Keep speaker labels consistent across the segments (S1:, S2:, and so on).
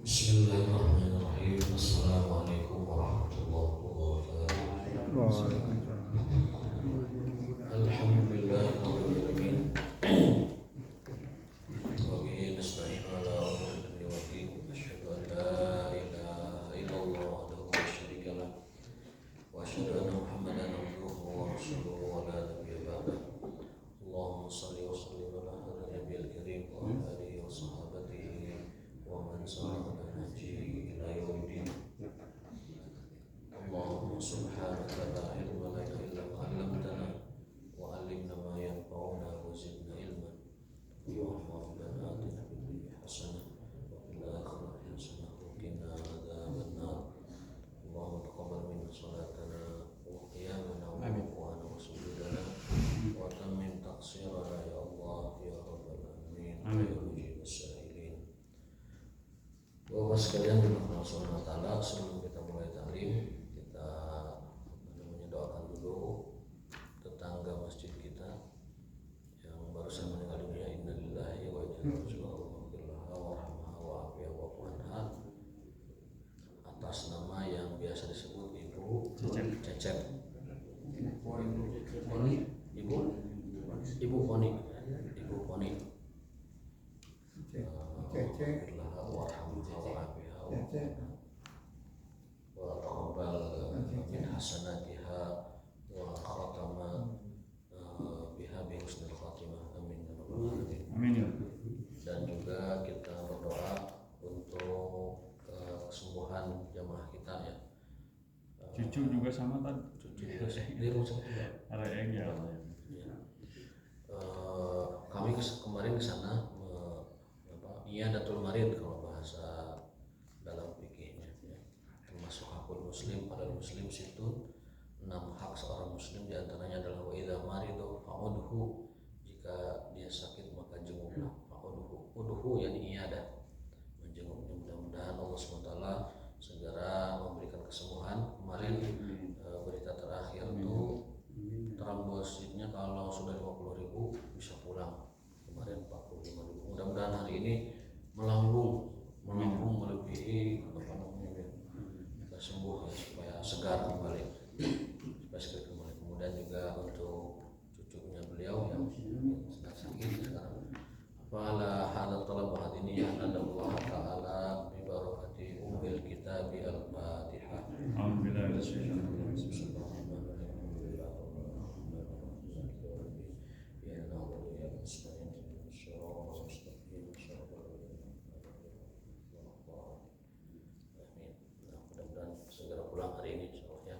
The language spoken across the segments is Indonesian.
S1: Bismillahirrahmanirrahim. Assalamualaikum warahmatullahi wabarakatuh. Alhamdulillahirabbil alamin. Wa bihi nasta'inu ala umuri dunya waddin. Asyhadu an la ilaha illallah wahdahu la syarika lah. Wa asyhadu anna Muhammadan abduhu wa rasuluhu wa la nabiyya ba'dahu. Allahumma shalli wa sallim ala hadzal nabiyil karim wa ala alihi wa sahbihi wa man sallallahu Allahumma subhanaka la ilma lana illa ma 'allamtana wa 'allimna ma yanfa'una wa zidna ilman. Allahumma rabbana atina fid dunya hasanah wa fil akhirati hasanah wa qina adzaban nar. Allahumma taqabbal minna salatana wa qiyamana wa ruku'ana wa sujudana wa tammim taqsirana ya Allah ya rabbal alamin ya mujib as-sa'ilin. Bapak sekalian dirahmati Allah Subhanahu wa taala, sebelum kita mulai ta'lim doakan dulu tetangga masjid kita yang barusan meninggal dunia. Innalillahi wa inna ilaihi raji'un. Warhamha wa afiha wa anha, atas nama yang biasa disebut Ibu Cecep. Ibu Poni. Warhamha wa afiha wa taqabbal min hasanatiha wa khatama biha bi husnil khatimah. Amin ya rabbal alamin. Amin. Dan juga kita berdoa untuk kesembuhan jamaah kita ya.
S2: Cucu juga sama kan?
S1: Cucu juga di rumah
S2: ada ya.
S1: Kami kemarin ke sana Iyadatul Marid kalau bahasa dalam fikihnya ya. Termasuk hakul muslim, pada muslim situ 6 hak seorang muslim, diantaranya adalah wa idza maridu fa'udhu, jika dia sakit maka jenguklah. Fa'udhu yani iyadah, menjenguknya. Mudah-mudahan Allah SWT segera memberikan kesembuhan. Kemarin berita terakhir tuh trombositnya kalau sudah 50.000 bisa pulang, kemarin 45.000. Mudah-mudahan hari ini melambung melebihi kita sembuh ya, supaya segar kembali. Kemudian juga untuk cucunya beliau yang sedang sakit sekarang. Fala hadza talab hadini ya Allah taala bi barakati ummil kitab al-Fatihah.
S2: Alhamdulillah.
S1: Segera pulang hari ini insyaallah ya.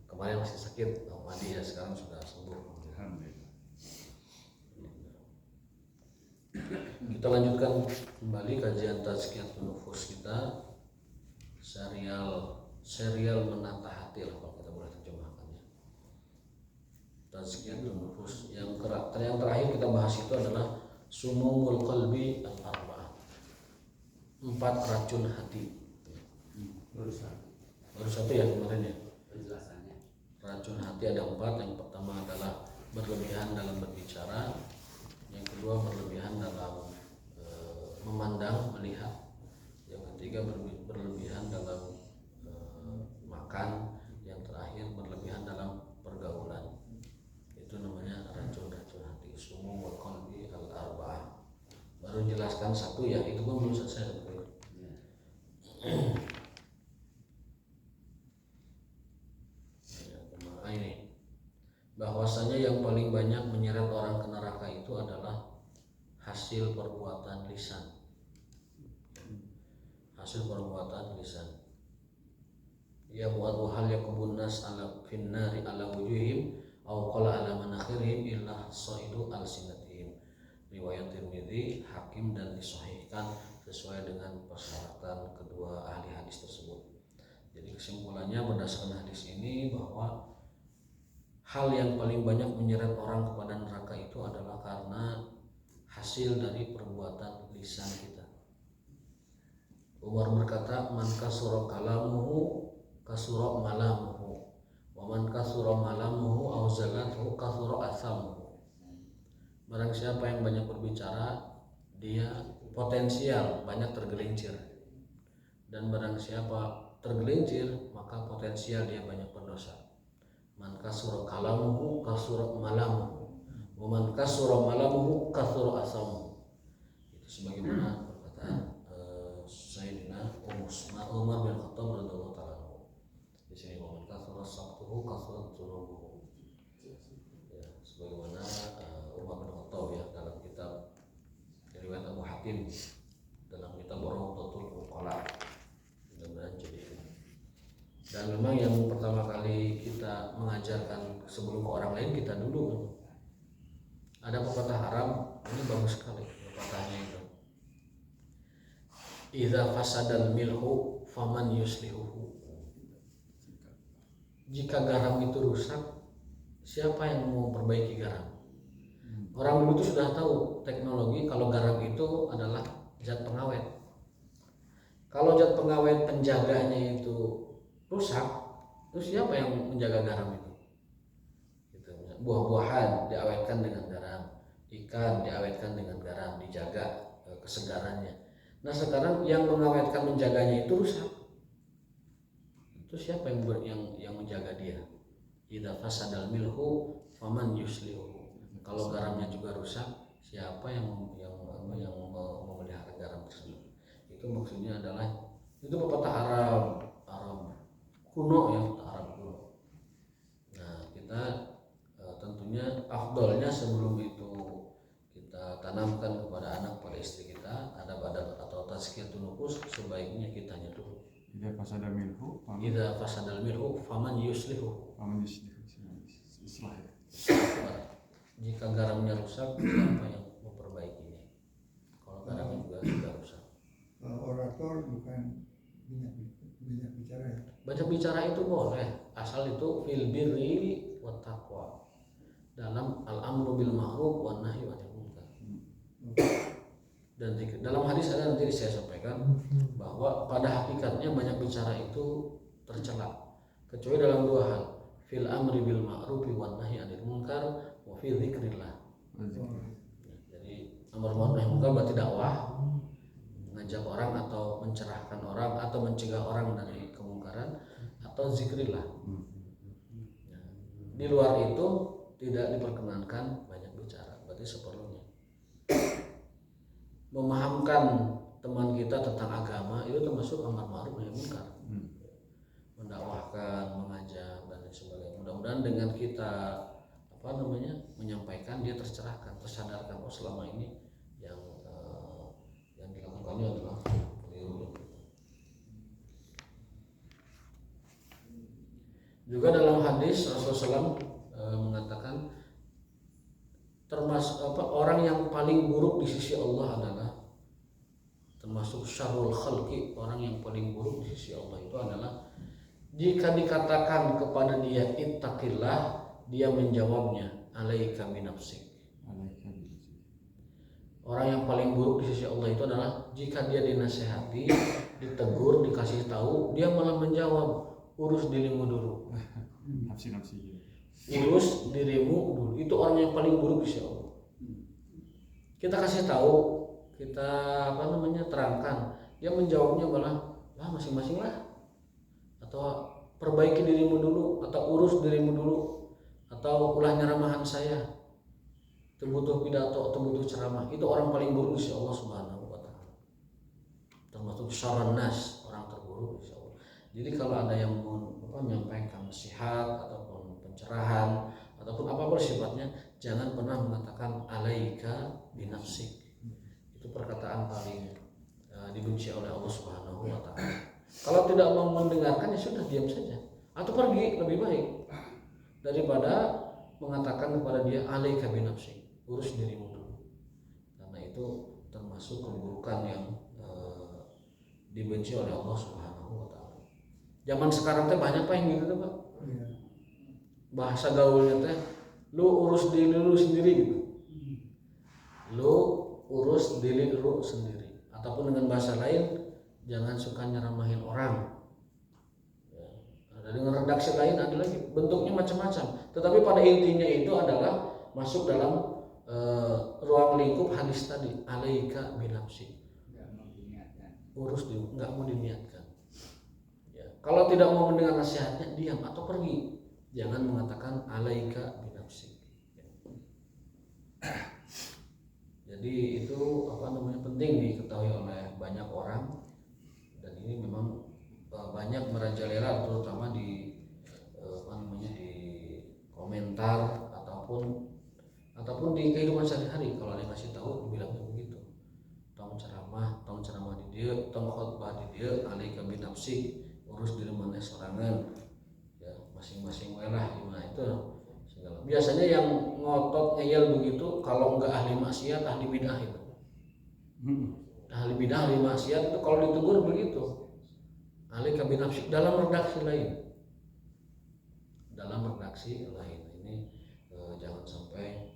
S1: Kemarin masih sakit, Adi ya sekarang sudah sembuh.
S2: Alhamdulillah.
S1: Kita lanjutkan kembali kajian Tazkiyatun Nufus kita, serial menata hati lah kalau kita boleh terjemahkannya. Tazkiyatun Nufus yang terakhir kita bahas itu adalah Sumumul Qalbi al-Arba'ah, 4 racun hati. Baru satu ya kemarin ya.
S3: Penjelasannya.
S1: Racun hati ada 4. Yang pertama adalah berlebihan dalam berbicara. Yang kedua berlebihan dalam memandang, melihat. Yang ketiga berlebihan dalam makan. Yang terakhir berlebihan dalam pergaulan. Itu namanya racun-racun hati. Sumumul qalbi al-arba'ah. Baru jelaskan satu ya, itu pun belum selesai. Ini bahwasanya yang paling banyak menyeret orang ke neraka itu adalah hasil perbuatan lisan. Ya buat hal yakubun nas ala finnari ala wujuhim aw qala ala manakhirihim illa saidu alsinatihim. Riwayat Tirmidzi, Hakim, dan disahihkan sesuai dengan persyaratan kedua ahli hadis tersebut. Jadi kesimpulannya berdasarkan hadis ini bahwa hal yang paling banyak menyeret orang kepada neraka itu adalah karena hasil dari perbuatan lisan kita. Umar berkata, man kasura kalamuhu kasura malamuhu, wa man kasura malamuhu aw zalathu kasura athamuhu. Barang siapa yang banyak berbicara, dia potensial banyak tergelincir. Dan barang siapa tergelincir, maka potensial dia banyak berdosa. Man kasura kalamuhu kasura malamuhu, wa man kasura malamuhu kasura asamuhu. Itu sebagaimana perkataan Sayyidina Umar bin Khattab radhiyallahu taala anhu. Di sini wa man kasura sabtuhu kasura dzunubuhu. Ya, sebagaimana Umar bin Khattab ya dalam kitab riwayat Abu Hatim, dalam kitab Rawdatul Uqala. Mudah-mudahan jadi. Dan memang yang pertama kali kita mengajarkan sebelum ke orang lain, kita dulu. Ada pepatah Arab, ini bagus sekali pepatahnya itu. Idza fasadal milhu faman yuslihuhu. Jika garam itu rusak, siapa yang mau memperbaiki garam? Orang dulu itu sudah tahu teknologi kalau garam itu adalah zat pengawet. Kalau zat pengawet penjaganya itu rusak, terus siapa yang menjaga garam itu? Gitu. Buah-buahan diawetkan dengan garam, ikan diawetkan dengan garam, dijaga kesegarannya. Nah sekarang yang mengawetkan menjaganya itu rusak. Itu siapa yang menjaga dia? Idza fasadal milhu faman yuslihu. Kalau garamnya juga rusak, siapa yang memelihara garam tersebut? Itu maksudnya adalah itu pepatah Arab kuno ya, Arab kuno. Nah kita tentunya afdolnya sebelum itu kita tanamkan kepada anak, pada istri kita adab-adab atau tazkiyatun nufus, sebaiknya kitanya dulu.
S2: Idza fasadal milhu
S1: faman yuslihu.
S2: Islah.
S1: Jika garamnya rusak, siapa yang memperbaikinya? Kalau garamnya juga sudah rusak.
S3: Orator bukan banyak bicara ya.
S1: Banyak bicara itu boleh, asal itu fil birri wat taqwa, dalam al-amru bil ma'ruf wan nahyi 'anil munkar. Dan dalam hadis ada, nanti saya sampaikan bahwa pada hakikatnya banyak bicara itu tercela, kecuali dalam dua hal, fil amri bil ma'ruf wan nahyi 'anil munkar wa fi dzikrillah. Jadi amar ma'ruf nahi munkar berarti dakwah, mengajak orang atau mencerahkan orang atau mencegah orang dari kemungkaran, atau zikrillah. Di luar itu tidak diperkenankan banyak bicara, berarti seperlunya. Memahamkan teman kita tentang agama itu termasuk amar ma'ruf nahi munkar. Mendakwahkan, mengajak dan lain sebagainya. Mudah-mudahan dengan kita menyampaikan, dia tercerahkan, tersadarkan, oh selama ini yang dilakukannya adalah keliru. Juga dalam hadis Rasulullah SAW mengatakan termasuk orang yang paling buruk di sisi Allah adalah, termasuk syarrul khalqi, orang yang paling buruk di sisi Allah itu adalah jika dikatakan kepada dia ittaqillah, dia menjawabnya alaika binafsik. Orang yang paling buruk di sisi Allah itu adalah jika dia dinasehati, ditegur, dikasih tahu, dia malah menjawab urus dirimu dulu.
S2: Nafsi.
S1: Urus dirimu dulu. Itu orang yang paling buruk di sisi Allah. Kita kasih tahu, kita terangkan, dia menjawabnya malah masing-masing lah, atau perbaiki dirimu dulu, atau urus dirimu dulu, atau ulah nyeramahan saya, terbutuh pidato, terbutuh ceramah. Itu orang paling buruk di sisi Allah Subhanahu wa taala. Termasuk syarrun nas, orang terburuk di sisi Allah. Jadi kalau ada yang menyampaikan nasihat ataupun pencerahan ataupun apapun sifatnya, jangan pernah mengatakan alaika binafsik. Itu perkataan paling dibenci oleh Allah Subhanahu wa taala. Kalau tidak mau mendengarkan, ya sudah, diam saja atau pergi, lebih baik daripada mengatakan kepada dia alaika binafsik, urus dirimu dulu. Karena itu termasuk keburukan yang dibenci oleh Allah Subhanahu wa taala. Zaman sekarang teh banyak yang gitu tuh, Pak. Bahasa gaulnya teh lu urus diri lu sendiri gitu. Lu urus diri lu sendiri. Ataupun dengan bahasa lain, jangan suka nyeramahin orang. Ya. Ada dengan redaksi lain, ada lagi bentuknya macam-macam. Tetapi pada intinya itu adalah masuk dalam ruang lingkup hadis tadi, alaika binafsik, urus diri, nggak mau diniatkan. Ya. Kalau tidak mau mendengar nasihatnya, diam atau pergi. Jangan mengatakan alaika binafsik. Ya. Jadi itu penting diketahui oleh banyak orang, dan ini memang banyak merajalela, terutama di di komentar ataupun di kehidupan sehari-hari. Kalau ada yang ngasih tahu dibilangnya begitu, tong ceramah di dia, tong khotbah di dia, alaika binafsik, urus diri mana sorangan, ya masing-masing welah gimana itu segala. Biasanya yang ngotot ngeyel begitu kalau enggak ahli maksiat, ahli bidah itu. Ahli bidah, ahli maksiat itu kalau ditegur begitu, alaika binafsik, dalam redaksi lain. Ini jangan sampai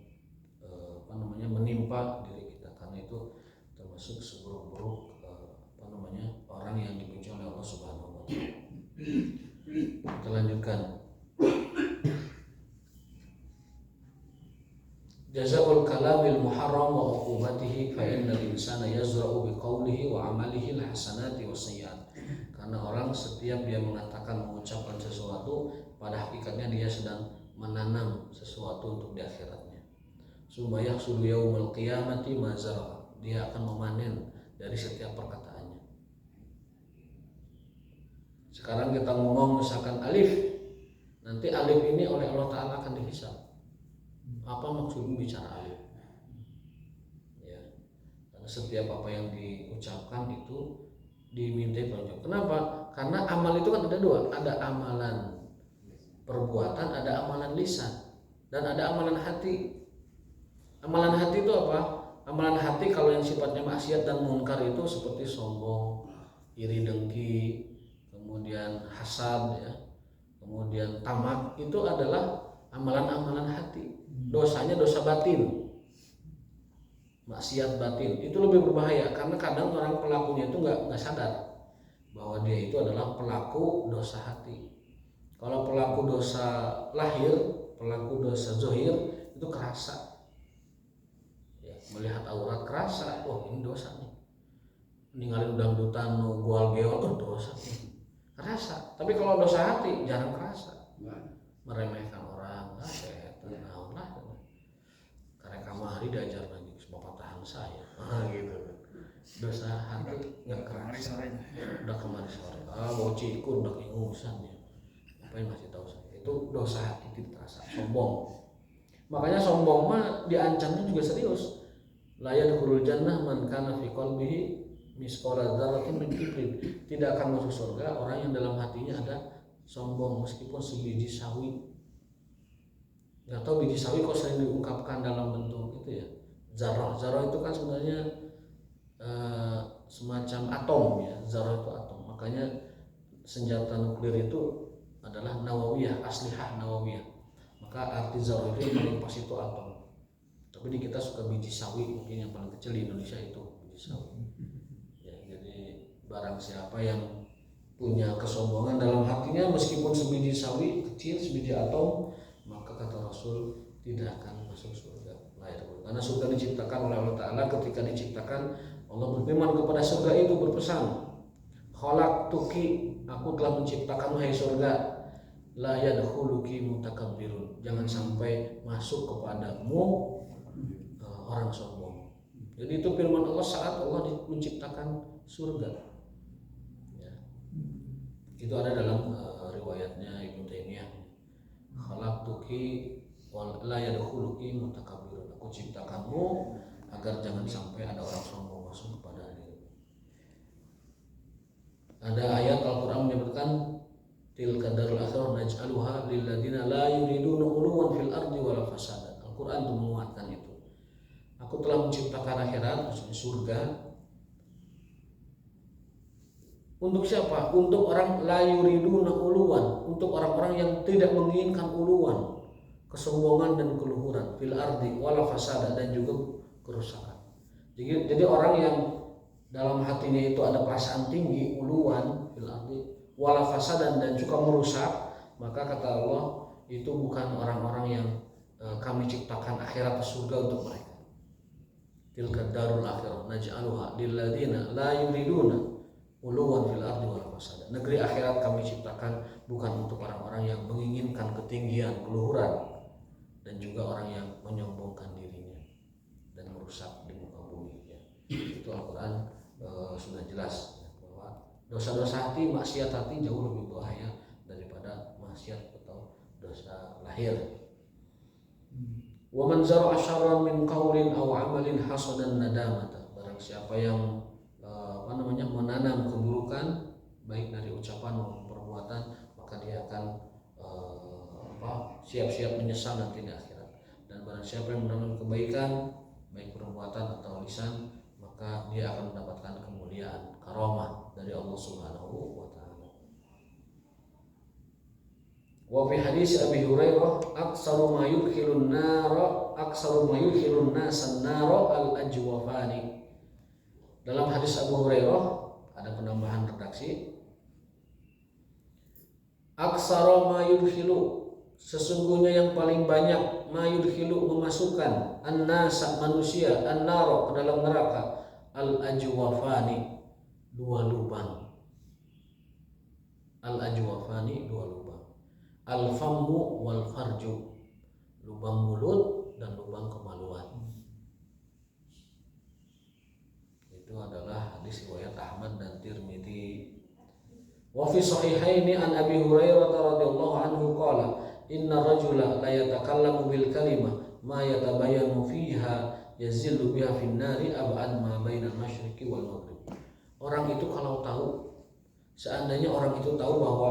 S1: menimpa diri kita, karena itu termasuk seburuk-buruk orang yang dipuji oleh Allah Subhanahu wa taala. Kita lanjutkan. Jazaa'ul kalamil muharram wa uqubatihi fa innal insana yazra'u biqaulihi wa 'amalihi al-hasanati was-sayyi'at. Karena orang setiap dia mengucapkan sesuatu, pada hakikatnya dia sedang menanam sesuatu untuk di akhiratnya. Summa yahsulu yaumil qiyamati ma zara'a. Dia akan memanen dari setiap perkataannya. Sekarang kita ngomong misalkan alif, nanti alif ini oleh Allah Ta'ala akan dihisab. Apa maksudnya bicara alif? Ya, karena setiap apa yang diucapkan itu diminta pertanggung. Kenapa? Karena amal itu kan ada dua, ada amalan perbuatan, ada amalan lisan, dan ada amalan hati. Amalan hati itu apa? Amalan hati kalau yang sifatnya maksiat dan munkar itu seperti sombong, iri dengki, kemudian hasad, ya, kemudian tamak, itu adalah amalan-amalan hati. Dosanya dosa batin, maksiat batin. Itu lebih berbahaya karena kadang orang pelakunya itu nggak sadar bahwa dia itu adalah pelaku dosa hati. Kalau pelaku dosa lahir, pelaku dosa zohir itu kerasa. Ya, melihat aurat kerasa, oh ini dosa nih. Ninggalin dangdutan, gual geol, oh dosa nih. Kerasa. Tapi kalau dosa hati jarang kerasa. Meremehkan orang, karena kamari diajar lagi bapak tahan saya, gitu. Dosa hati nggak kerasa. Udah kemarin sore, bocikun udah ingusan ya. Apa yang masih tahu saya? Itu dosa hati tidak terasa, sombong. Makanya sombong mah diancamnya juga serius. La yadkhulul jannah man kana fi qalbihi misqala dzarratin min kibrin. Tidak akan masuk surga orang yang dalam hatinya ada sombong meskipun sebiji sawi. Nggak tahu biji sawi kok sering diungkapkan dalam bentuk itu ya, zarah. Zarah itu kan sebenarnya semacam atom ya, zarah itu atom. Makanya senjata nuklir itu adalah nawawiyah, aslihah nawawiyah. Maka arti zarah itu yang paling pas itu atom. Tapi di kita suka biji sawi, mungkin yang paling kecil di Indonesia itu biji sawi. Ya, jadi barang siapa yang punya kesombongan dalam hatinya meskipun sebiji sawi kecil, sebiji atom, maka kata Rasul tidak akan masuk surga. Karena surga diciptakan oleh Allah Ta'ala. Ketika diciptakan, Allah berfirman kepada surga itu berpesan, khalaqtuki, aku telah menciptakanmu hai surga, la yadkhuluki mutakabbirun, jangan sampai masuk kepadamu orang sombong. Jadi itu firman Allah saat Allah menciptakan surga ya. Itu ada dalam riwayatnya Ibnu Taimiyah, khalaqtuki wa la yadkhuluki mutakabbirun, aku ciptakanmu agar jangan sampai ada orang sombong masuk kepada dirimu. Ada ayat Al-Qur'an menyebutkan tilka darul akhirah naj'aluha lil ladzina la yuriduna 'uluwan fil ardi wala fasada. Al-Qur'an itu menguatkan itu. Aku telah menciptakan akhirat, maksudnya surga, untuk siapa? Untuk orang la yuriduna 'uluwan, untuk orang-orang yang tidak menginginkan uluwan, kesombongan dan keluhuran, fil ardi wala fasada, dan juga kerusakan. Jadi orang yang dalam hatinya itu ada perasaan tinggi, uluwan fil ardi wala fasada, dan juga merusak, maka kata Allah itu bukan orang-orang yang kami ciptakan akhirat surga untuk mereka. tilka darul akhirah naj'aluha lil ladzina la yuriduna uluwan fil ardi wala fasada. Negeri akhirat kami ciptakan bukan untuk orang-orang yang menginginkan ketinggian, keluhuran, dan juga orang yang menyombongkan dirinya dan merusak di muka bumi. Ya. Itu Al-Quran sudah jelas ya, bahwa dosa-dosa hati, maksiat hati jauh lebih bahaya daripada maksiat atau dosa lahir. Wa man zara'a syarran min qaulin aw 'amalin hasadan nadamata. Barang siapa yang menanam keburukan baik dari ucapan maupun perbuatan, maka dia akan siap-siap menyesal nanti di akhirat. Dan barang siapa yang menanam kebaikan baik perbuatan atau lisan, maka dia akan mendapatkan kemuliaan, karamah dari Allah Subhanahu wa taala. Wa fi hadis Abi Hurairah aksaru ma yudkhilun nasan nara al-ajwafani. Dalam hadis Abu Hurairah ada penambahan redaksi. Aksaru ma yudkhilu, sesungguhnya yang paling banyak, ma yudkhilu memasukkan, an-nasa manusia, an-nara ke dalam neraka, al-ajwafani dua lubang. Al-ajwafani dua lubang. Al-fammu wal farju, lubang mulut dan lubang kemaluan. Itu adalah hadis riwayat Ahmad dan Tirmidzi. Wa fi sahihaini an Abi Hurairah radhiyallahu anhu qala inna rajula la yatakallamu bil kalimah ma yatabayyanu fiha yazillu biha fin nari ab'ad ma bainal masyriqi wal maghrib. Orang itu kalau tahu, seandainya orang itu tahu bahwa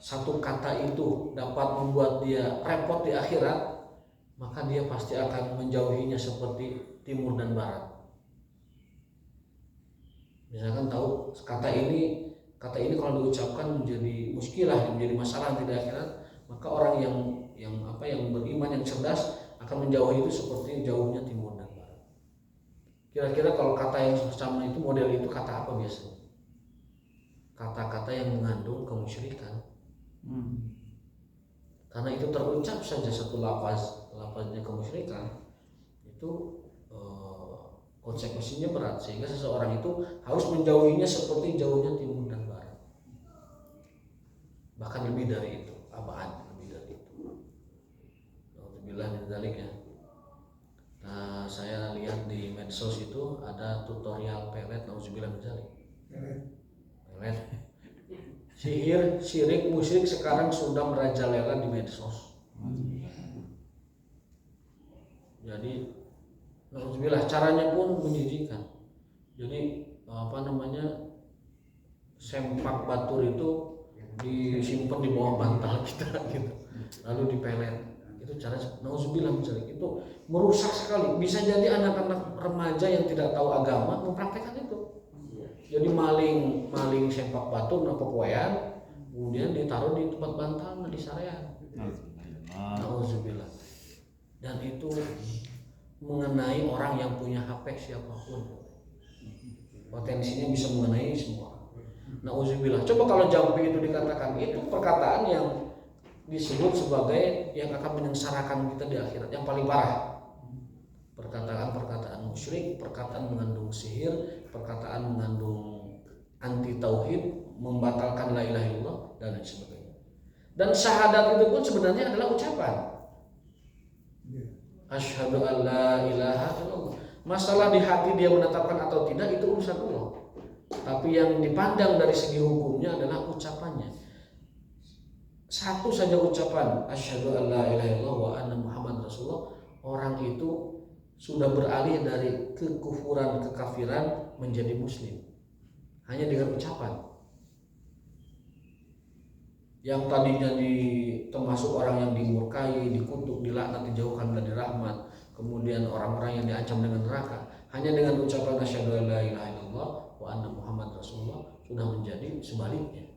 S1: satu kata itu dapat membuat dia repot di akhirat, maka dia pasti akan menjauhinya seperti timur dan barat. Misalkan tahu kata ini kalau diucapkan menjadi muskilah, menjadi masalah di akhirat, maka orang yang beriman, yang cerdas akan menjauhi itu seperti jauhnya timur dan barat. Kira-kira kalau kata yang sama itu, model itu kata apa biasanya? Kata-kata yang mengandung kemusyrikan. Karena itu terucap saja satu lafaznya kemusyrikan, itu konsekuensinya berat, sehingga seseorang itu harus menjauhinya seperti jauhnya timur dan barat, bahkan lebih dari itu, lebih dari itu. Alhamdulillah min dzalik ya. Nah, saya lihat di medsos itu ada tutorial pelet, nauzubillah min dzalik. Pelet. Sihir, syirik, musyrik sekarang sudah merajalela di medsos. Jadi, alhamdulillah, caranya pun menjijikan. Jadi sempak batur itu disimpan di bawah bantal kita gitu, lalu dipelet. Itu cara, nauzubillah misalnya, itu merusak sekali. Bisa jadi anak-anak remaja yang tidak tahu agama mempraktekkan itu. Jadi maling sempak batu na pepoean, kemudian ditaruh di tempat bantal di sarean. Nauzubillah. Dan itu mengenai orang yang punya HP siapapun. Potensinya bisa mengenai semua. Nauzubillah. Coba kalau jampi itu dikatakan, itu perkataan yang disebut sebagai yang akan menyengsarakan kita di akhirat, yang paling parah. Perkataan musyrik, perkataan mengandung sihir, perkataan mengandung anti tauhid, membatalkan la ilaha illallah dan lain sebagainya. Dan syahadat itu pun sebenarnya adalah ucapan. Asyhadu an la ilaha illallah. Masalah di hati dia menetapkan atau tidak itu urusan Allah. Tapi yang dipandang dari segi hukumnya adalah ucapannya. Satu saja ucapan asyhadu an la ilaha illallah wa anna Muhammad Rasulullah, orang itu sudah beralih dari kekufuran, kekafiran menjadi muslim hanya dengan ucapan. Yang tadinya termasuk orang yang dimurkai, dikutuk, dilaknat, dijauhkan dari rahmat, kemudian orang-orang yang diancam dengan neraka, hanya dengan ucapan asyhadu an la ilaha illallah wa anna Muhammad Rasulullah sudah menjadi sebaliknya.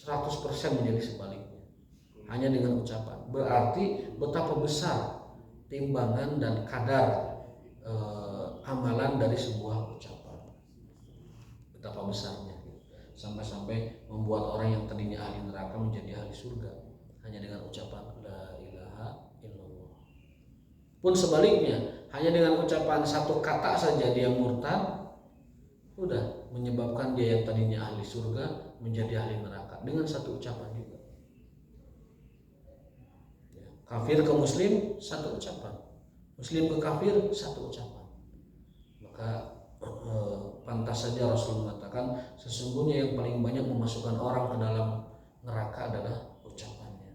S1: 100% menjadi sebaliknya. Hanya dengan ucapan. Berarti betapa besar timbangan dan kadar amalan dari sebuah ucapan. Betapa besarnya. Sampai-sampai membuat orang yang tadinya ahli neraka menjadi ahli surga hanya dengan ucapan la ilaha illallah. Pun sebaliknya, hanya dengan ucapan satu kata saja dia murtad, udah menyebabkan dia yang tadinya ahli surga menjadi ahli neraka dengan satu ucapan juga. Ya, kafir ke muslim satu ucapan, muslim ke kafir satu ucapan. Maka pantas saja Rasul mengatakan sesungguhnya yang paling banyak memasukkan orang ke dalam neraka adalah ucapannya.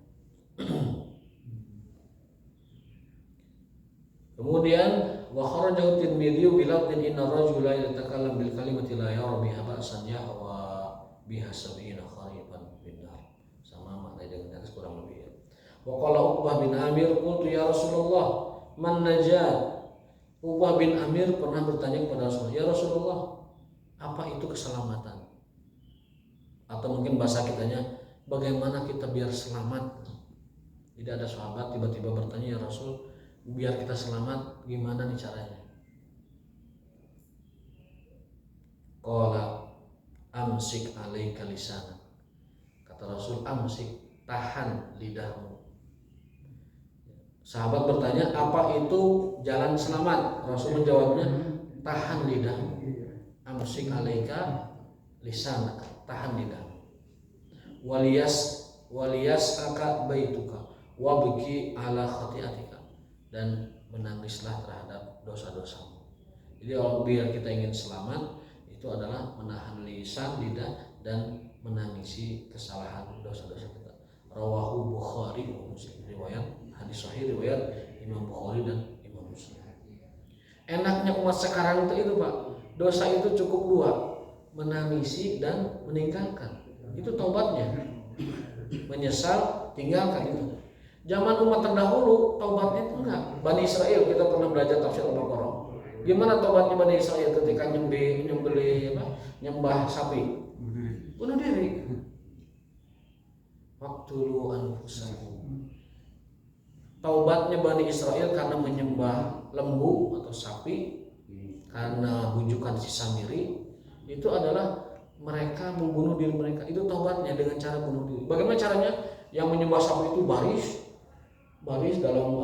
S1: Kemudian wa kharajahu Tirmidzi bi lafdhin inna rajula yatakallam bil kalimati la yara biha ba'san yahwa biha sab'ina kharifan binar. Sama maknanya dengan atas kurang lebih ya. Wa qala Uqbah bin Amir qultu ya Rasulullah man najat. Uqbah bin Amir pernah bertanya kepada Rasulullah, ya Rasulullah, apa itu keselamatan? Atau mungkin bahasa kitanya, bagaimana kita biar selamat? Tidak ada sahabat tiba-tiba bertanya, ya Rasul, biar kita selamat gimana nih caranya? Qala amsik alaika lisanak. Kata Rasul, amsik, tahan lidahmu. Sahabat bertanya, apa itu jalan selamat? Rasul menjawabnya, tahan lidahmu. Amsik alaika lisanak, tahan lidahmu. Waliyas aka baituka wabki ala khati'atika, dan menangislah terhadap dosa-dosamu. Jadi kalau biar kita ingin selamat itu adalah menahan lisan, lidah, dan menangisi kesalahan dosa-dosa kita. Rawahu Bukhari wa Muslim, riwayat hadis sahih riwayat Imam Bukhari dan Imam Muslim. Enaknya umat sekarang itu Pak, dosa itu cukup dua, menangisi dan meninggalkan. Itu taubatnya. Menyesal, tinggalkan itu. Zaman umat terdahulu taubatnya itu enggak. Bani Israel, kita pernah belajar tafsir Al-Baqarah. Gimana taubatnya Bani Israel ketika nyembah sapi? Bunuh diri. Waqtulu anfusakum. Taubatnya Bani Israel karena menyembah lembu atau sapi, karena bujukan si Samiri, itu adalah mereka membunuh diri mereka. Itu taubatnya dengan cara bunuh diri. Bagaimana caranya? Yang menyembah sapi itu baris dalam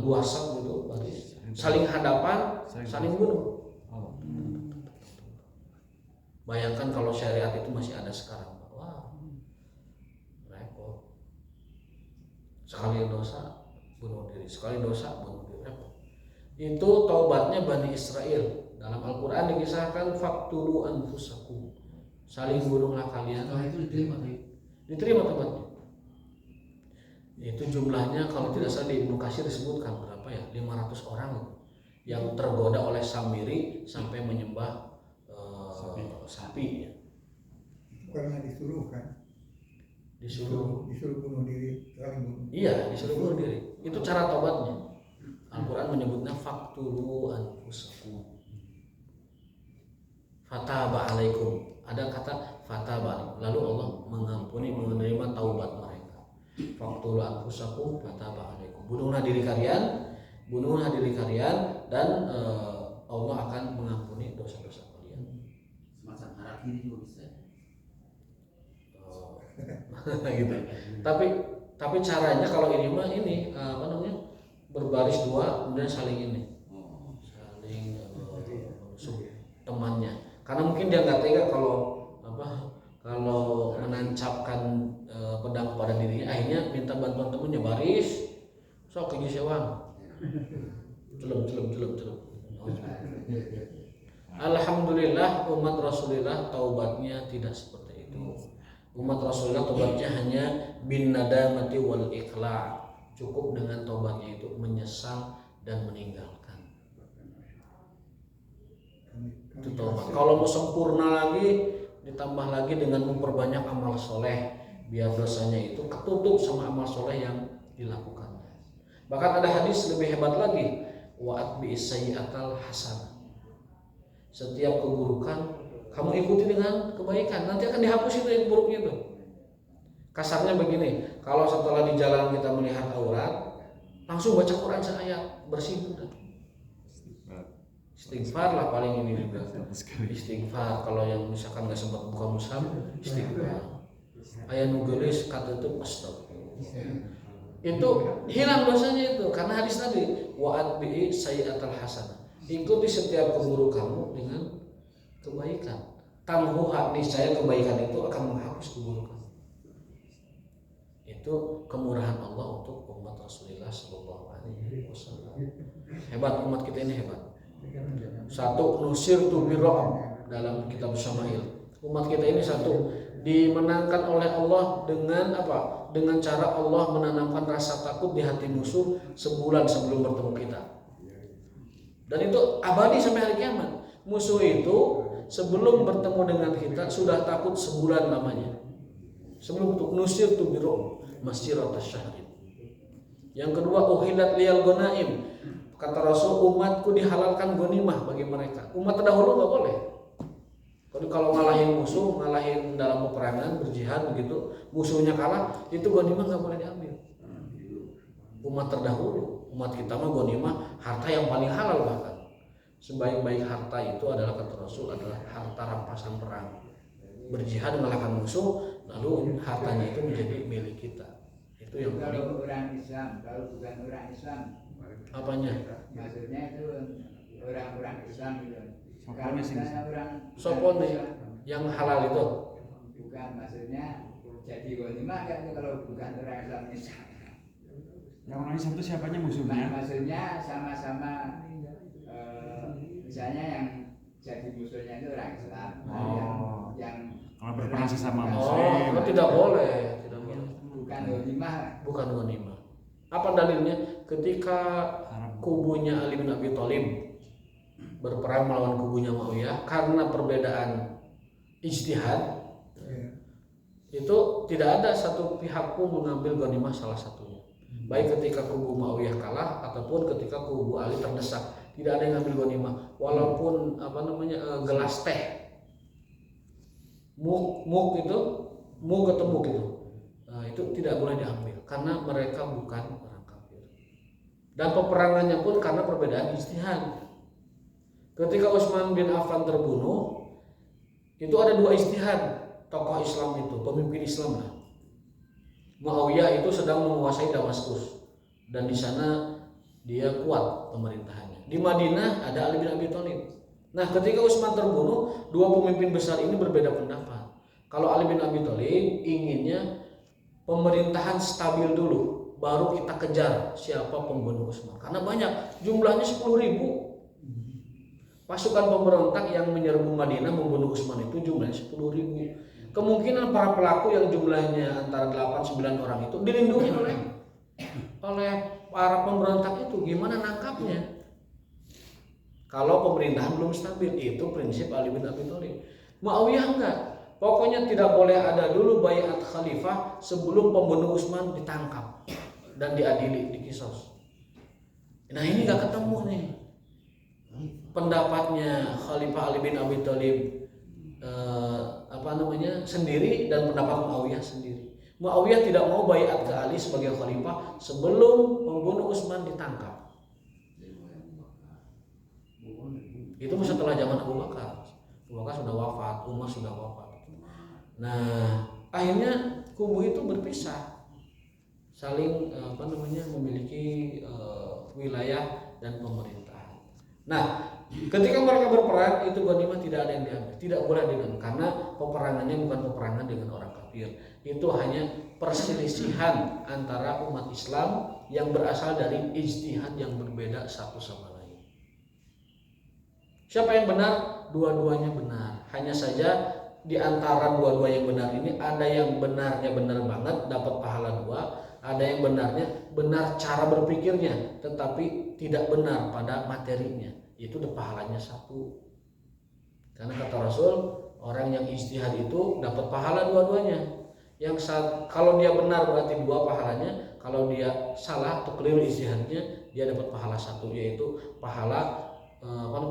S1: dua saf gitu, baris saling hadapan, saling bunuh. Bayangkan kalau syariat itu masih ada sekarang, wah repot. Sekali dosa bunuh diri, sekali dosa bunuh diri, repot. Itu taubatnya Bani Israel. Dalam Al-Quran dikisahkan faktulu anfusakum, saling bunuhlah kalian.
S4: Kalau itu
S1: diterima taubatnya. Itu jumlahnya kalau tidak salah di Ibnu Katsir disebutkan berapa ya, 500 orang yang tergoda oleh Samiri sampai menyembah sapi.
S3: Karena disuruh kan?
S1: Disuruh
S3: bunuh diri, saling bunuh.
S1: Iya, disuruh bunuh diri. Itu cara taubatnya. Al-Quran menyebutnya faktulu anfusakum. Fataba alaikum. Ada kata fataba, lalu Allah mengampuni, menerima taubat mereka. Faktulu anfusakum fataba alaikum. Bunuhlah diri kalian dan Allah akan mengampuni dosa-dosa kalian.
S4: semacam arah kiri juga bisa.
S1: Gitu. Tapi caranya kalau ini mah berbaris dua kemudian saling saling menusuk temannya, karena mungkin dia nggak tega kalau menancapkan pedang pada dirinya, akhirnya minta bantuan temannya, baris sok ke sewang celem. Alhamdulillah umat Rasulullah taubatnya tidak seperti itu. Umat Rasulullah taubatnya hanya bin nadamati wal iqla'. Cukup dengan taubatnya itu menyesal dan meninggalkan. Itu taubat. Kalau mau sempurna lagi, ditambah lagi dengan memperbanyak amal soleh, biar dosanya itu ketutup sama amal soleh yang dilakukan. Bahkan ada hadis lebih hebat lagi, wa'at bi'isayyatal hasanah. Setiap keburukan kamu ikuti dengan kebaikan, nanti akan dihapus itu yang buruknya itu. Kasarnya begini, kalau setelah di jalan kita melihat aurat, langsung baca Quran seayat, bersih udah. Istighfar lah paling ini juga. Istighfar kalau yang misalkan nggak sempat buka mushaf, istighfar. Ayat nugelis kata itu astagfirullah. itu hilang dosanya itu karena hadis tadi wa'at bi'i sayyi'atal hasanah. Ikuti setiap keburukanmu dengan kebaikan. Tamhuha, niscaya kebaikan itu akan menghapus keburukan. Itu kemurahan Allah untuk umat Rasulullah Shallallahu Alaihi Wasallam. Hebat umat kita ini hebat. Satu nusir tu biro'am dalam kitab Syama'il. Umat kita ini satu dimenangkan oleh Allah dengan apa? Dengan cara Allah menanamkan rasa takut di hati musuh sebulan sebelum bertemu kita. Dan itu abadi sampai hari kiamat. Musuh itu sebelum bertemu dengan kita sudah takut sebulan lamanya. Sebelum itu nusir tu biro'am masyirat syahrin. Yang kedua uhilat liyal gonaim. Kata Rasul, umatku dihalalkan gonimah bagi mereka. Umat terdahulu nggak boleh. Kalau ngalahin musuh, ngalahin dalam peperangan, berjihad begitu, musuhnya kalah, itu gonimah nggak boleh diambil. Umat terdahulu, umat kita mah gonimah harta yang paling halal bahkan. Sebaik-baik harta itu adalah kata Rasul adalah harta rampasan perang. Berjihad mengalahkan musuh, lalu hartanya itu menjadi milik kita. Itu yang paling.
S5: Kalau orang Islam, kalau bukan orang Islam,
S1: Apanya?
S5: maksudnya itu orang-orang Islam gitu.
S2: Soponnya sih.
S1: Sopon yang halal itu.
S5: Bukan, maksudnya jadi ghanimah kan kalau bukan orang Islam Islam.
S2: Yang orang Islam itu siapanya musuhnya?
S5: Maksudnya sama-sama misalnya yang jadi musuhnya itu orang Islam.
S2: Oh.
S5: Yang
S2: Kalau berperang sesama
S1: Oh,
S2: muslim.
S1: tidak boleh, tidak boleh.
S5: bukan ghanimah.
S1: Bukan ghanimah. Apa dalilnya? Ketika
S2: Haram.
S1: kubunya Ali bin Abi Thalib berperang melawan kubunya Muawiyah karena perbedaan ijtihad, itu tidak ada satu pihak pun mengambil ghanimah salah satunya. Baik ketika kubu Muawiyah kalah ataupun ketika kubu Ali terdesak, tidak ada yang ngambil ghanimah. Walaupun gelas teh, muk itu, muk atau muk itu tidak boleh diambil karena mereka bukan orang kafir. Dan peperangannya pun karena perbedaan ijtihad. Ketika Utsman bin Affan terbunuh, itu ada dua ijtihad tokoh Islam itu, pemimpin Islam lah. Muawiyah itu sedang menguasai Damaskus dan di sana dia kuat pemerintahannya. Di Madinah ada Ali bin Abi Thalib. Nah, ketika Utsman terbunuh, dua pemimpin besar ini berbeda pendapat. Kalau Ali bin Abi Thalib inginnya pemerintahan stabil dulu, baru kita kejar siapa pembunuh Utsman. Karena banyak, jumlahnya 10.000. Pasukan pemberontak yang menyerbu Madinah membunuh Utsman itu jumlahnya 10.000. Kemungkinan para pelaku yang jumlahnya antara 8-9 orang itu dilindungi oleh para pemberontak itu. Gimana nangkapnya? Kalau pemerintahan belum stabil, itu prinsip Ali bin Abi Thalib. Muawiyah enggak. Pokoknya tidak boleh ada dulu baiat khalifah sebelum pembunuh Utsman ditangkap dan diadili, dikisos. Nah, ini enggak ketemu nih. Pendapatnya Khalifah Ali bin Abi Thalib sendiri dan pendapat Muawiyah sendiri. Muawiyah tidak mau baiat ke Ali sebagai khalifah sebelum pembunuh Utsman ditangkap. Itu setelah zaman Abu Bakar. Abu Bakar sudah wafat, Umar sudah wafat. Nah, akhirnya kubu itu berpisah, saling memiliki wilayah dan pemerintahan. Nah, ketika mereka berperang itu ghanimah tidak ada yang diambil, tidak boleh diambil karena peperangannya bukan peperangan dengan orang kafir. Itu hanya perselisihan antara umat Islam yang berasal dari ijtihad yang berbeda satu sama lain. Siapa yang benar? Dua-duanya benar. Hanya saja di antara dua-dua yang benar ini ada yang benarnya benar banget dapat pahala 2, ada yang benarnya benar cara berpikirnya tetapi tidak benar pada materinya. Itu pahalanya 1. Karena kata Rasul, orang yang ijtihad itu dapat pahala dua-duanya. Kalau dia benar berarti 2 pahalanya, kalau dia salah atau keliru ijtihadnya dia dapat pahala 1, yaitu pahala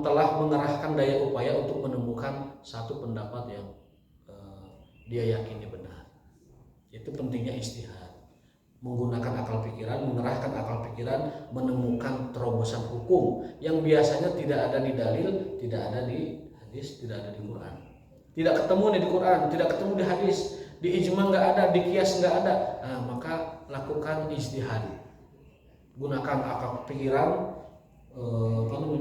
S1: telah mengerahkan daya upaya untuk menemukan satu pendapat yang dia yakini benar. Itu pentingnya ijtihad. Menggunakan akal pikiran, mengerahkan akal pikiran, menemukan terobosan hukum yang biasanya tidak ada di dalil, tidak ada di hadis, tidak ada di Quran. Tidak ketemu nih di Quran, tidak ketemu di hadis, di ijma nggak ada, di qiyas nggak ada. Nah, maka lakukan ijtihad, gunakan akal pikiran,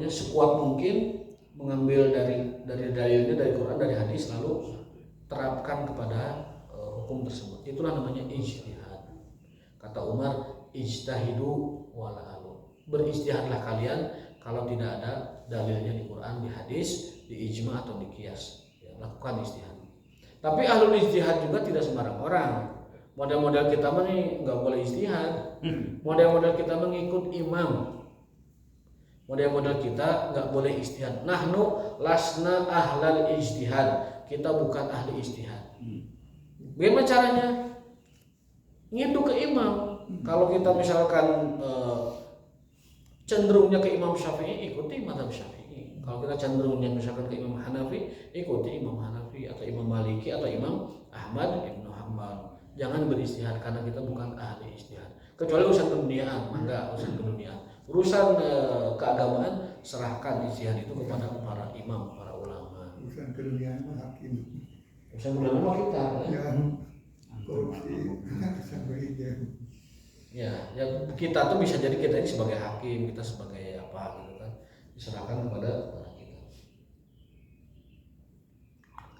S1: sekuat mungkin, mengambil dari dalilnya, dari Quran, dari hadis, lalu terapkan kepada hukum tersebut. Itulah namanya ijtihad. Kata Umar, ijtahidu wala alu, berijtihadlah kalian kalau tidak ada dalilnya di Quran, di hadis, di ijma atau di qiyas, ya, lakukan ijtihad. Tapi ahlul ijtihad juga tidak sembarang orang. Model-model kita mah nggak boleh ijtihad. Model-model kita mengikut imam. Model-model kita nggak boleh ijtihad. Nahnu lasna ahlal ijtihad. Kita bukan ahli ijtihad. Bagaimana caranya? Nginduk ke imam. Kalau kita misalkan cenderungnya ke Imam Syafi'i, ikuti mazhab Syafi'i. Kalau kita cenderungnya misalkan ke Imam Hanafi, ikuti Imam Hanafi, atau Imam Maliki, atau Imam Ahmad Ibnu Hanbal. Jangan beristihad karena kita bukan ahli istihad. Kecuali urusan keduniaan, maka urusan keduniaan. Urusan keagamaan, serahkan istihad itu kepada para imam, para ulama.
S3: Urusan keduniaan mah hakim.
S1: Urusan keduniaan mah kita, ya.
S3: Korupsi sampai
S1: Ya, kita tuh bisa jadi kita ini sebagai hakim, kita sebagai apa gitu kan, diserahkan kepada kita.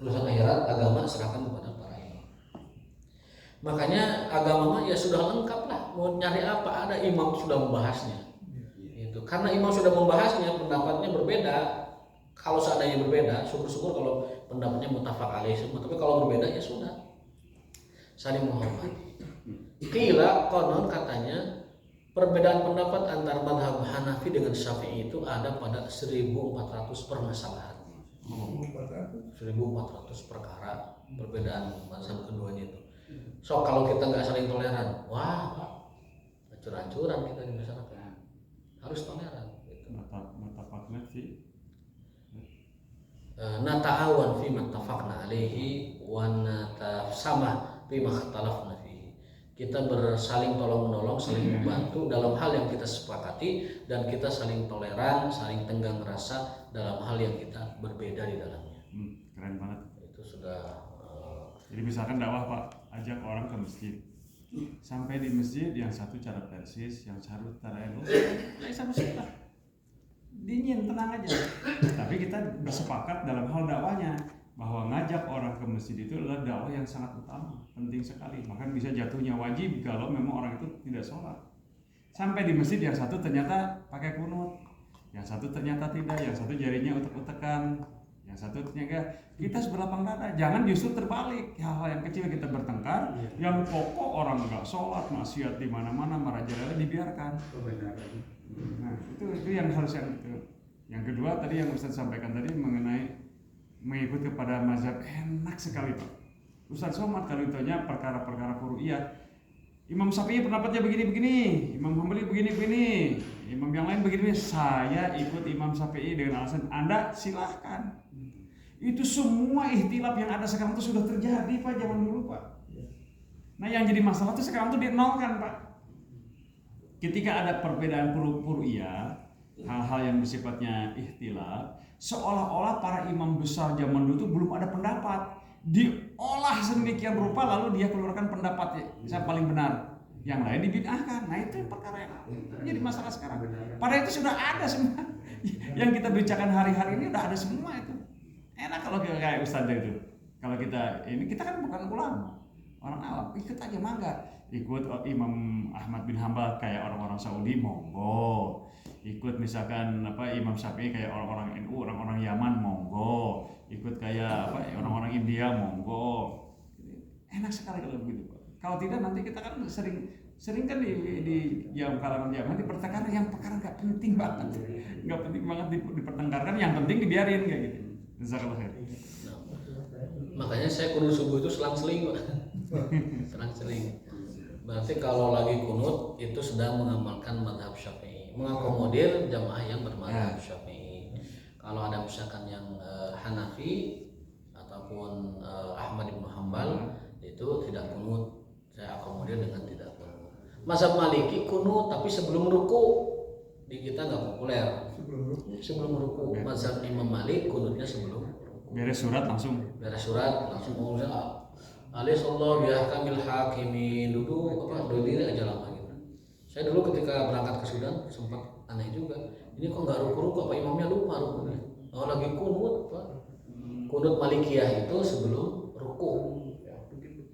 S1: Urusan akhirat, agama serahkan kepada para imam. Makanya agama ya sudah lengkap lah, mau nyari apa ada imam sudah membahasnya. Itu karena imam sudah membahasnya, pendapatnya berbeda. Kalau seandainya berbeda, syukur-syukur kalau pendapatnya muttafaq alaih semua. Tapi kalau berbeda ya sudah, saling menghormati. Qila konon katanya perbedaan pendapat antara mazhab Hanafi dengan Syafi'i itu ada pada 1400 permasalahan. 1400 perkara perbedaan mazhab keduanya itu. So kalau kita nggak saling toleran, wah hancur-hancuran kita di masyarakat. Harus toleran. Gitu.
S2: Matafakna fi
S1: nata'awan fi mattafaqna alaihi wa natafsama fi makhtalafna fihi. Kita bersaling tolong menolong, saling membantu dalam hal yang kita sepakati, dan kita saling toleran, saling tenggang rasa dalam hal yang kita berbeda di dalamnya.
S2: Keren banget.
S1: Itu sudah.
S2: Jadi misalkan dakwah Pak, ajak orang ke masjid. Sampai di masjid yang satu cara persis, yang satu cara elo. Sama sudah. Dingin, tenang aja. Tapi kita bersepakat dalam hal dakwahnya bahwa ngajak orang ke masjid itu adalah dakwah yang sangat utama, penting sekali. Bahkan bisa jatuhnya wajib kalau memang orang itu tidak sholat. Sampai di masjid yang satu ternyata pakai kunut, yang satu ternyata tidak, yang satu jarinya utek-utekan, yang satu ternyata kita sebelapang dada. Jangan justru terbalik, hal-hal yang kecil kita bertengkar, yang pokok orang nggak sholat, maksiat di mana-mana, merajalela dibiarkan. Nah itu yang harus yang itu. Yang kedua tadi yang Ustaz sampaikan tadi mengenai mengikut kepada mazhab, enak sekali Pak. Ustaz Somad kalau ditanya perkara-perkara furu'iyah, Imam Syafi'i pendapatnya begini-begini, Imam Hambali begini-begini, imam yang lain begini. Saya ikut Imam Syafi'i dengan alasan Anda silahkan. Itu semua ihtilaf yang ada sekarang itu sudah terjadi Pak, zaman dulu Pak. Nah yang jadi masalah itu sekarang itu dinolkan Pak. Ketika ada perbedaan furu'iyah, hal-hal yang bersifatnya ihtilaf, seolah-olah para imam besar zaman dulu itu belum ada pendapat, diolah sedemikian rupa lalu dia keluarkan pendapat yang paling benar, yang lain dibid'ahkan. Nah itu perkara yang jadi masalah sekarang. Padahal itu sudah ada semua yang kita bicarakan hari-hari ini, udah ada semua itu. Enak kalau kayak Ustadz itu. Kalau kita ini, kita kan bukan ulama, orang awam, ikut aja mangga. Ikut Imam Ahmad bin Hanbal kayak orang-orang Saudi, monggo. Ikut misalkan Imam Syafi'i kayak orang-orang NU, orang-orang Yaman, monggo. Ikut kayak orang-orang India, monggo. Enak sekali kalau begitu Pak. Kalau tidak nanti kita kan sering kan di kalangan Yaman dipertengkarkan yang perkara nggak penting banget, dipertengkarkan, yang penting dibiarin kayak gitu. Jazakallah khair.
S1: Makanya saya kunut subuh itu selang-seling Pak. Selang-seling. Berarti kalau lagi kunut itu sedang mengamalkan mazhab Syafi'i, mengakomodir jamaah yang bermadzhab Syafi'i. Kalau ada misalkan yang Hanafi ataupun Ahmad bin Hanbal itu tidak kunut, saya akomodir dengan tidak kunut. Mazhab Maliki kunut tapi sebelum ruku, di kita nggak populer. Sebelum ruku. Mazhab Imam Malik kunutnya sebelum ruku.
S2: Beres surat langsung
S1: ngomong Alisallahu bihkamil hakimin. Duduk berdiri aja lama gitu. Saya dulu ketika berangkat ke Sudan sempat aneh juga. Ini kok nggak ruku-ruku, apa imamnya lupa rukunya? Oh lagi kunut, Pak. Kunut Malikiyah itu sebelum ruku.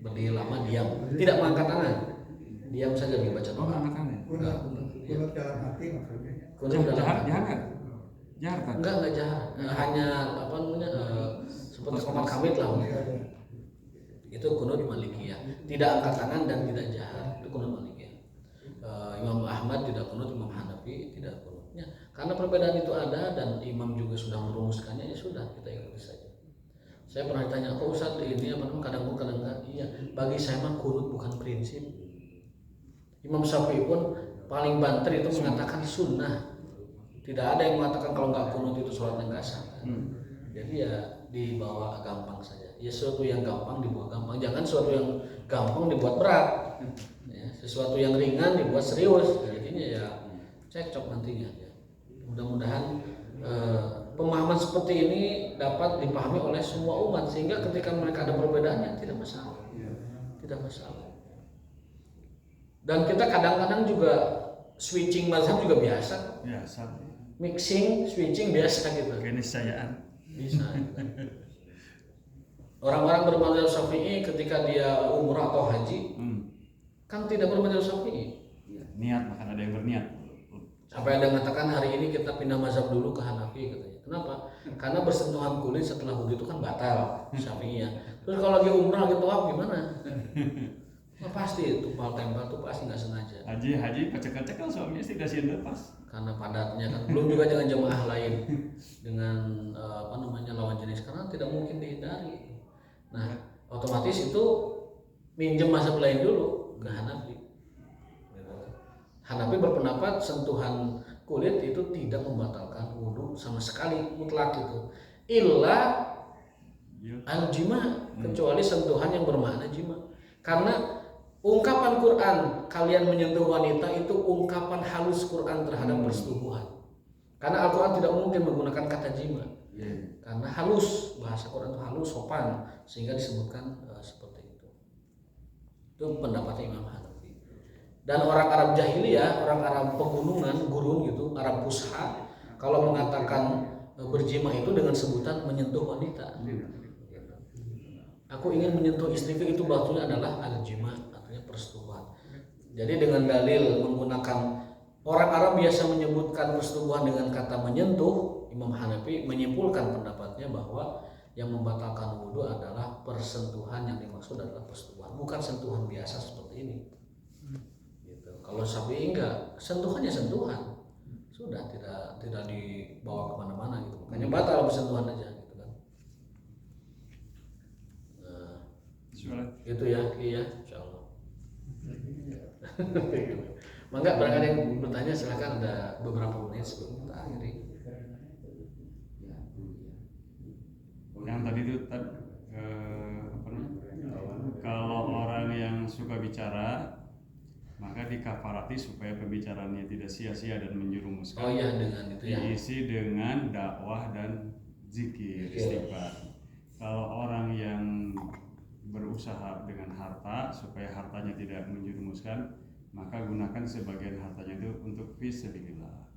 S1: Berdiri lama diam, tidak mengangkat tangan. Diam saja baca doa.
S3: Kunut dalam hati maksudnya.
S1: Kunut dalam
S2: Jahat,
S1: hati.
S2: jahat kan? Jahat kan?
S1: Enggak jahat. Hanya apa namanya? Seperti sopan kamit lah. Itu kunut Malikiyah. Tidak angkat tangan dan tidak jahat. Itu kunut Malikiyah. Imam Ahmad tidak kunut, Imam Hanafi tidak kunutnya. Karena perbedaan itu ada dan imam juga sudah merumuskannya, ya sudah kita ikuti saja. Saya pernah ditanya, kok Ustaz ini apa namanya kadang enggak? Iya, bagi saya mah kunut bukan prinsip. Imam Syafi'i pun paling banter itu mengatakan sunnah. Tidak ada yang mengatakan kalau nggak kunut itu sholat yang nggak sah. Jadi ya dibawa gampang saja. Ya sesuatu yang gampang dibuat gampang. Jangan sesuatu yang gampang dibuat berat. Ya, sesuatu yang ringan dibuat serius. Jadinya ya cekcok nantinya. Ya. Mudah-mudahan pemahaman seperti ini dapat dipahami oleh semua umat sehingga ketika mereka ada perbedaannya tidak masalah. Tidak masalah. Dan kita kadang-kadang juga switching mazhab juga biasa.
S2: Biasa.
S1: Mixing, switching biasa gitu.
S2: Keniscayaan.
S1: Bisa. Orang-orang bermadzhab Syafi'i ketika dia umrah atau haji kan tidak bermadzhab Syafi'i.
S2: Niat, maka ada yang berniat.
S1: Sampai ada yang mengatakan hari ini kita pindah mazhab dulu ke Hanafi katanya. Kenapa? Karena bersentuhan kulit setelah wudhu itu kan batal Syafi'i ya. Terus kalau lagi umrah lagi tawaf gimana? Nah, pasti tupal tempel tuh pasti nggak sengaja.
S2: Haji kocek-kocek kan suami istri kasihan lepas.
S1: Karena padatnya kan belum juga dengan jemaah lain dengan apa namanya lawan jenis karena tidak mungkin dihindari. Nah otomatis itu minjem mazhab lain dulu ke Hanafi. Hanafi berpendapat sentuhan kulit itu tidak membatalkan wudhu sama sekali mutlak itu. Illa al-jima kecuali sentuhan yang bermakna jima. Karena ungkapan Quran kalian menyentuh wanita itu ungkapan halus Quran terhadap persetubuhan. Karena Al-Quran tidak mungkin menggunakan kata jima. Karena halus, bahasa Quran itu halus, sopan sehingga disebutkan seperti itu. Itu pendapatnya Imam Hanafi. Dan orang Arab jahiliyah, orang Arab pegunungan, gurun gitu, Arab Fusha, kalau mengatakan berjima itu dengan sebutan menyentuh wanita. Aku ingin menyentuh istriku itu batunya adalah al-jima, artinya persetubuhan. Jadi dengan dalil menggunakan orang Arab biasa menyebutkan persetubuhan dengan kata menyentuh, Imam Hanafi menyimpulkan pendapatnya bahwa yang membatalkan wudhu adalah persentuhan yang dimaksud adalah persetubuhan, bukan sentuhan biasa seperti ini. Gitu. Kalau Syafi'i enggak, sentuhannya sentuhan, sudah tidak dibawa kemana-mana gitu. Makanya batal bersentuhan aja. Itu ya, iya, insyaallah. Mangga barangkali yang bertanya silakan, ada beberapa menit sebelum kita akhiri.
S2: Yang tadi itu apa namanya? Kalau orang yang suka bicara maka dikafarati supaya pembicaraannya tidak sia-sia dan menjerumuskan.
S1: Oh iya, dengan itu ya.
S2: Diisi dengan dakwah dan zikir, istighfar. Kalau orang yang berusaha dengan harta supaya hartanya tidak menjerumuskan, maka gunakan sebagian hartanya itu untuk fisabilillah.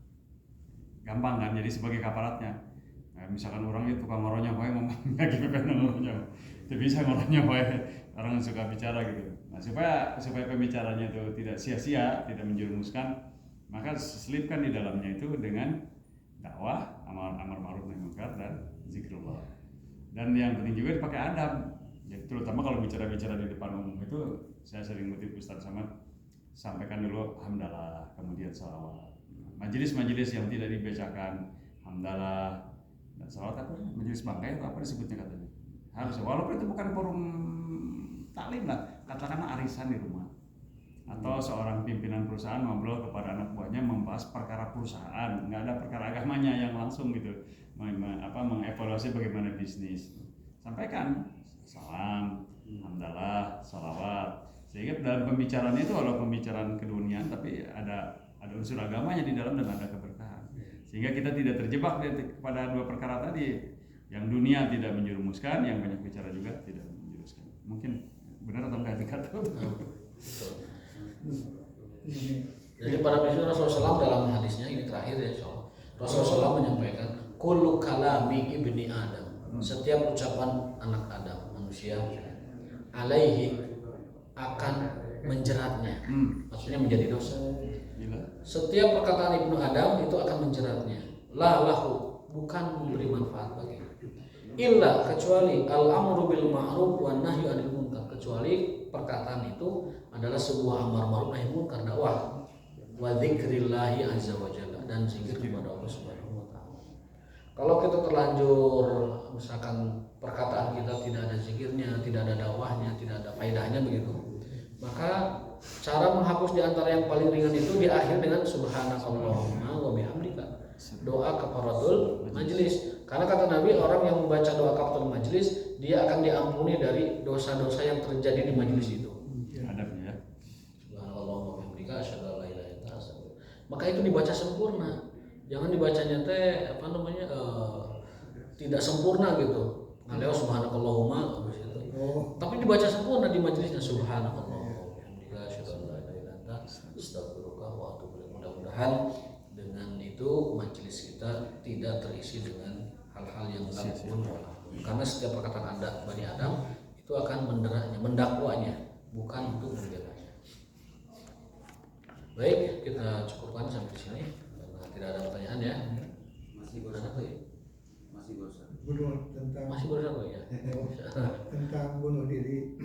S2: Gampang kan, jadi sebagai kafaratnya. Nah, misalkan orang itu tukang ngoronya wae ngomong lagi pengen ngoronya. Itu bisa ngoronya wae, orang yang suka bicara gitu. Nah, supaya pembicaranya itu tidak sia-sia, tidak menjerumuskan, maka selipkan di dalamnya itu dengan dakwah, amar ma'ruf nahi munkar dan zikrullah. Dan yang penting juga dipakai adab. Jadi terutama kalau bicara-bicara di depan umum itu saya sering ngutip Ustaz Samad, sampaikan dulu hamdalah, kemudian salawat. Majelis-majelis yang tidak dibacakan hamdalah dan salawat apa? Majelis bangkai atau apa disebutnya katanya? Harus, walaupun itu bukan forum taklim lah, katakanlah arisan di rumah. Atau seorang pimpinan perusahaan ngobrol kepada anak buahnya membahas perkara perusahaan, nggak ada perkara agamanya yang langsung gitu, mengevaluasi bagaimana bisnis. Sampaikan salam, hamdalah, salawat. Sehingga dalam pembicaraan itu walaupun pembicaraan keduniaan tapi ada unsur agamanya di dalam dan ada keberkahan. Sehingga kita tidak terjebak kepada dua perkara tadi. Yang dunia tidak menjerumuskan, yang banyak bicara juga tidak menjerumuskan. Mungkin benar atau enggak dekat tuh.
S1: Betul.
S3: Ini
S1: Jadi para bisu Rasulullah SAW dalam hadisnya ini terakhir ya insyaallah. Rasulullah SAW menyampaikan kullu kalami ibni Adam. Setiap ucapan anak Adam manusia alaihi akan menjeratnya. Maksudnya menjadi dosa.
S2: Gila.
S1: Setiap perkataan ibnu Adam itu akan menjeratnya. La lahu, bukan memberi manfaat baginya. Illa kecuali al-amru bil ma'ruf wan nahyu 'anil munkar, kecuali perkataan itu adalah sebuah amar ma'ruf nahi munkar, dakwah. Wa dzikrillahi azza wa jalla, dan zikir kepada Allah Subhanahu wa taala. Kalau kita terlanjur misalkan perkataan kita tidak ada zikirnya, tidak ada dakwahnya, tidak ada faedahnya begitu, maka cara menghapus di antara yang paling ringan itu diakhiri dengan subhanakallahumma wa bihamdika, doa kafaratul majlis. Karena kata Nabi, orang yang membaca doa kafaratul majlis dia akan diampuni dari dosa-dosa yang terjadi di majlis itu.
S2: Adabnya ya.
S1: Subhanallahumma wa bihamdika asyhadu an la ilaha illa anta astaghfiruka. Maka itu dibaca sempurna. Jangan dibacanya tidak sempurna gitu. Ngaleo subhanakallahumma habis itu. Tapi dibaca sempurna di majelisnya subhanakallahumma wa bihamdika asyhadu an la ilaha illa anta astaghfiruka wa atubu ilaik. Mudah-mudahan dengan itu majelis kita tidak terisi dengan hal-hal yang lampun. Karena setiap perkataan Anda Bani Adam itu akan menderanya, mendakwanya, bukan untuk membelanya. Baik, kita cukupkan sampai sini karena tidak ada pertanyaan ya.
S4: Masih
S1: Ada
S4: bersatu
S1: tuh
S4: ya?
S1: ya?
S4: Masih bersatu.
S3: bunuh tentang
S1: Masih bersatu ya.
S3: tentang bunuh diri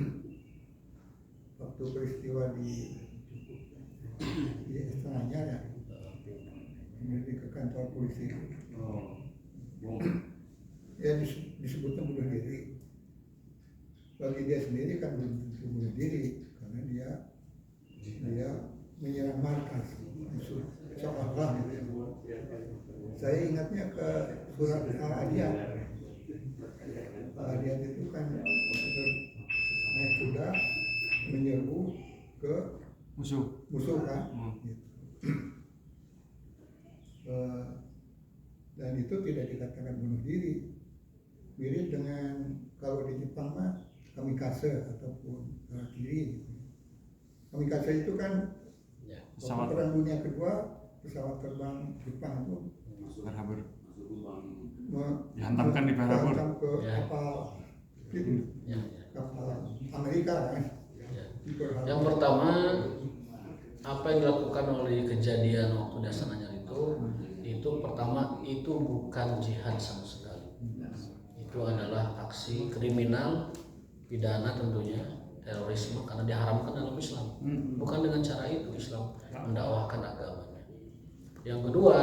S3: waktu peristiwa di Setengah Anyar ya, di ke kantor polisi. Ya disebutnya bunuh diri. Bagi dia sendiri kan belum tentu bunuh diri karena dia menyerang markas musuh seolah gitu. Saya ingatnya ke surat Al-Adiyat. Al-Adiyat itu kan naik kuda menyerbu ke musuh kan. Gitu. Dan itu tidak dikatakan bunuh diri. Mirip dengan kalau di Jepang mah kamikaze ataupun harakiri gitu. Kamikaze itu kan
S1: Ya.
S2: Pesawat
S3: Perang Dunia Kedua, pesawat terbang Jepang itu
S2: Pearl Harbor.
S3: dihantamkan
S2: di Pearl Harbor.
S3: ke
S1: Ya.
S3: kapal gitu,
S1: Ya.
S3: kapal Amerika kan.
S1: Ya.
S3: Di Pearl Harbor.
S1: Yang pertama, apa yang dilakukan oleh kejadian waktu di Astana Anyar itu pertama itu bukan jihad sama sekali. Itu adalah aksi kriminal pidana tentunya, terorisme, karena diharamkan dalam Islam. Bukan dengan cara itu Islam mendakwahkan agamanya. Yang kedua,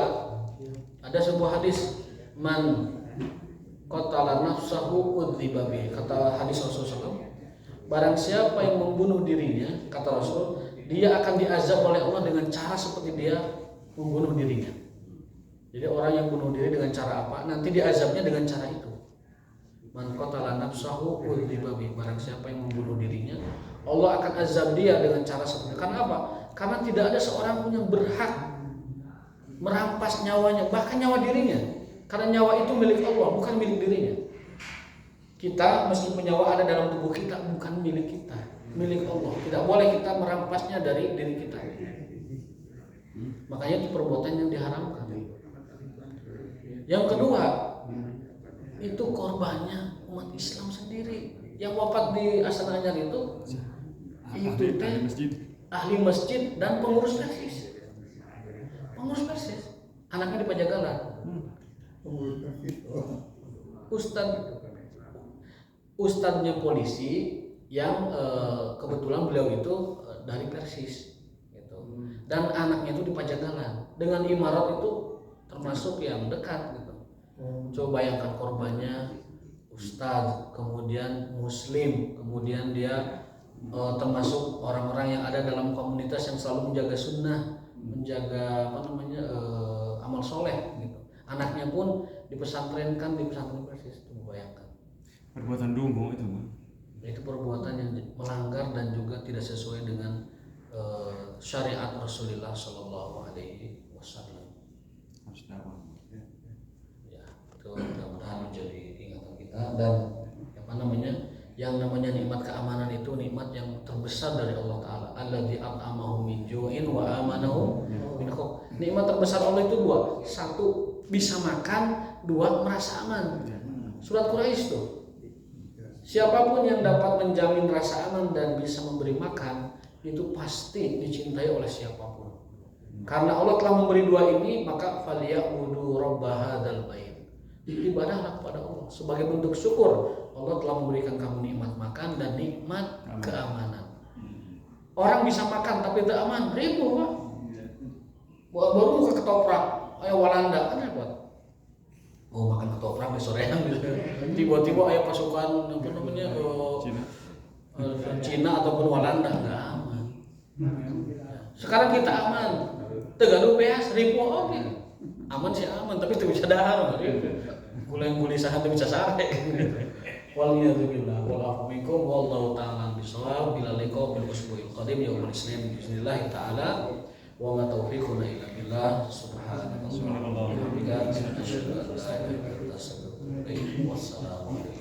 S1: ada sebuah hadis, man qatala nafsahu udziba bihi, kata hadis Rasulullah SAW, barang siapa yang membunuh dirinya, kata Rasul, dia akan diazab oleh Allah dengan cara seperti dia membunuh dirinya. Jadi orang yang bunuh diri dengan cara apa, nanti diazabnya dengan cara itu. Man qatala nafsahu udziba bihi, barang siapa yang membunuh dirinya, Allah akan azab dia dengan cara seperti itu. Karena apa? Karena tidak ada seorang pun yang berhak merampas nyawanya, bahkan nyawa dirinya. Karena nyawa itu milik Allah, bukan milik dirinya. Kita meskipun nyawa ada dalam tubuh kita, bukan milik kita, milik Allah. Tidak boleh kita merampasnya dari diri kita. Makanya itu perbuatan yang diharamkan. Yang kedua, itu korbannya umat Islam sendiri. Yang wafat di Astana Anyar itu
S2: ahli masjid.
S1: Ahli masjid dan pengurus persis. Pengurus persis, anaknya di Pajagalan.
S3: Pengurus persis.
S1: Ustadznya polisi yang kebetulan beliau itu dari Persis gitu. Dan anaknya itu di Pajagalan. Dengan imarat itu termasuk yang dekat gitu. Coba bayangkan korbannya ustadz, kemudian muslim, kemudian dia termasuk orang-orang yang ada dalam komunitas yang selalu menjaga sunnah, menjaga amal soleh gitu. Anaknya pun dipesantrenkan di pesantren Persis. Coba bayangkan.
S2: Perbuatan dungu itu mah.
S1: Itu perbuatan yang melanggar dan juga tidak sesuai dengan syariat Rasulullah Shallallahu Alaihi Wasallam.
S2: Harus dakwah.
S1: Ya, itu mudah-mudahan menjadi ingatan kita dan yang namanya nikmat keamanan itu nikmat yang terbesar dari Allah Ta'ala. Alladzi at'amahum min ju'in wa amanahum min khauf. Nikmat terbesar Allah itu dua. Satu, bisa makan. Dua, merasa aman. Surat Quraisy tuh. Siapapun yang dapat menjamin rasa aman dan bisa memberi makan, itu pasti dicintai oleh siapapun. Karena Allah telah memberi dua ini, maka falyabudu rabb hadzal bait. Ibadahlah kepada Allah sebagai bentuk syukur Allah telah memberikan kamu nikmat makan dan nikmat keamanan. Orang bisa makan tapi tidak aman, ribu Pak. Baru ke ketoprak, ayo Walanda kan repot. Oh makan ketoprak di sorean gitu. Tiba-tiba ayo pasukan apa namanya Cina ataupun Walanda nggak aman. Sekarang kita aman. Tegaduh beas ribu oke. Aman sih aman tapi itu bisa dahar. Kuleng-kuleng sahat itu bisa sare. Waliyadzubillah wal minkum wallahu ta'ala bisawab bila liqa bil usbu'il qadim yaumul isnin bismillah ta'ala wa ma taufiquna illa billah subhanallahi wa bihamdihi asyhadu an la ilaha illa anta astaghfiruka wa atubu ilaik. Wassalamu alaikum.